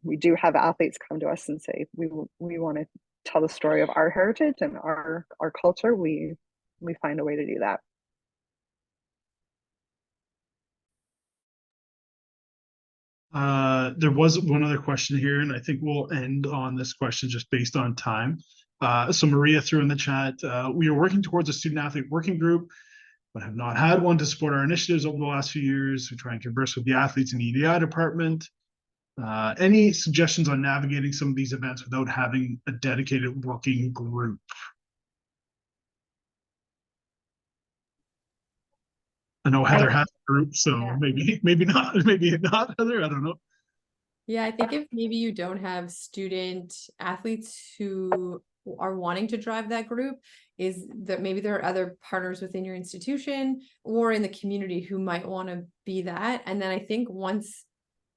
we do have athletes come to us and say we want to tell the story of our heritage and our culture, we find a way to do that. There was one other question here, and I think we'll end on this question just based on time. So Maria threw in the chat, we are working towards a student athlete working group, but have not had one to support our initiatives over the last few years. We try and converse with the athletes in the EDI department. Any suggestions on navigating some of these events without having a dedicated working group? I know Heather has a group, so yeah. maybe not Heather, I don't know. Yeah, I think if maybe you don't have student athletes who are wanting to drive that group, is that maybe there are other partners within your institution or in the community who might want to be that. And then I think once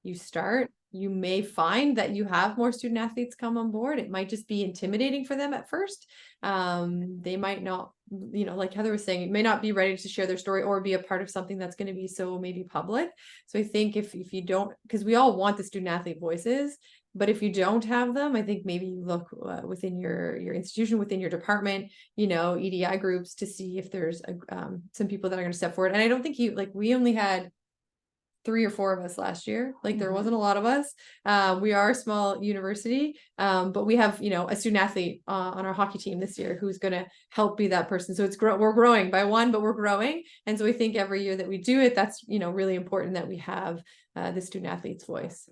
you start, you may find that you have more student athletes come on board. It might just be intimidating for them at first. They might not, you know, like Heather was saying, may not be ready to share their story or be a part of something that's going to be so maybe public. So I think if you don't, because we all want the student athlete voices, but if you don't have them, I think maybe you look within your institution, within your department, you know, EDI groups to see if there's some people that are going to step forward. And I don't think we only had 3 or 4 of us last year. Like there wasn't a lot of us. We are a small university, but we have, you know, a student athlete on our hockey team this year who's going to help be that person. So we're growing by one, but we're growing. And so we think every year that we do it, that's, you know, really important that we have the student athlete's voice.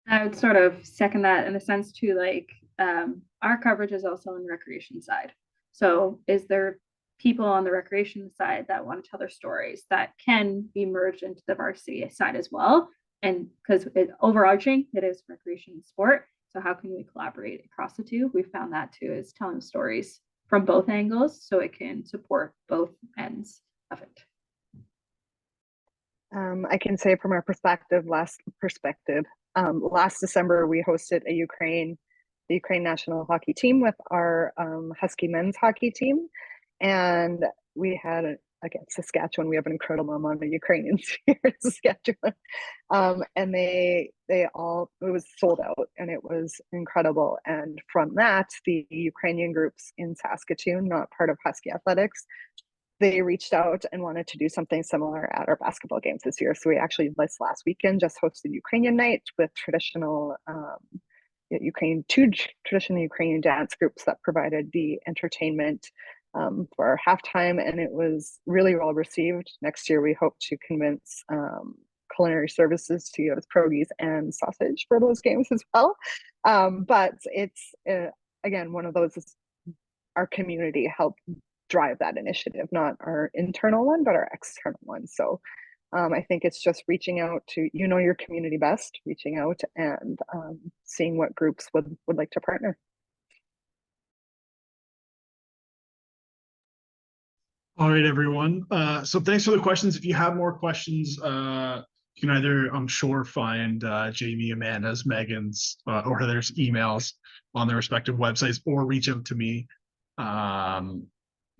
I would sort of second that in the sense too, like our coverage is also on the recreation side. So is there people on the recreation side that want to tell their stories that can be merged into the varsity side as well? And because overarching, it is recreation and sport. So how can we collaborate across the two? We found that too is telling stories from both angles so it can support both ends of it. I can say from our perspective, last December, we hosted the Ukraine national hockey team with our Husky men's hockey team. And we had, again, Saskatchewan, we have an incredible amount of Ukrainians here in Saskatchewan. And it was sold out and it was incredible. And from that, the Ukrainian groups in Saskatchewan, not part of Husky Athletics, they reached out and wanted to do something similar at our basketball games this year. So we actually, this last weekend, just hosted Ukrainian night with traditional traditional Ukrainian dance groups that provided the entertainment for our halftime, and it was really well received. Next year, we hope to convince culinary services to give us pierogies and sausage for those games as well. But it's again, one of those, our community helped drive that initiative, not our internal one, but our external one. So I think it's just reaching out to, your community best, reaching out and seeing what groups would like to partner. All right, everyone. So thanks for the questions. If you have more questions, you can either, I'm sure, find Jaimie, Amanda's, Megan's, or Heather's emails on their respective websites, or reach out to me.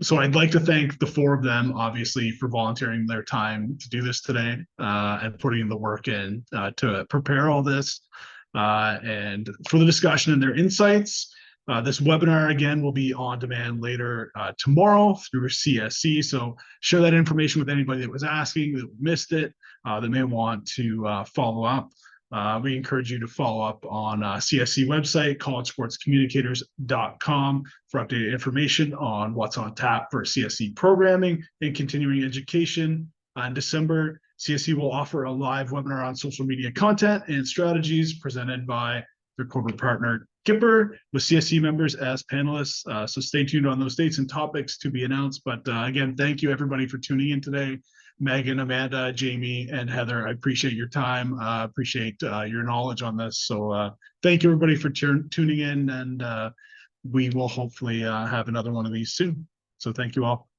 So I'd like to thank the four of them, obviously, for volunteering their time to do this today and putting the work in to prepare all this and for the discussion and their insights. This webinar, again, will be on demand later tomorrow through CSC. So share that information with anybody that was asking, that missed it, that may want to follow up. We encourage you to follow up on CSC website, collegesportscommunicators.com, for updated information on what's on tap for CSC programming and continuing education. In December, CSC will offer a live webinar on social media content and strategies presented by their corporate partner, Kipper, with CSC members as panelists. So stay tuned on those dates and topics to be announced. But again, thank you everybody for tuning in today. Megan, Amanda, Jaimie, and Heather, I appreciate your time. Appreciate your knowledge on this. So thank you everybody for tuning in, and we will hopefully have another one of these soon. So thank you all.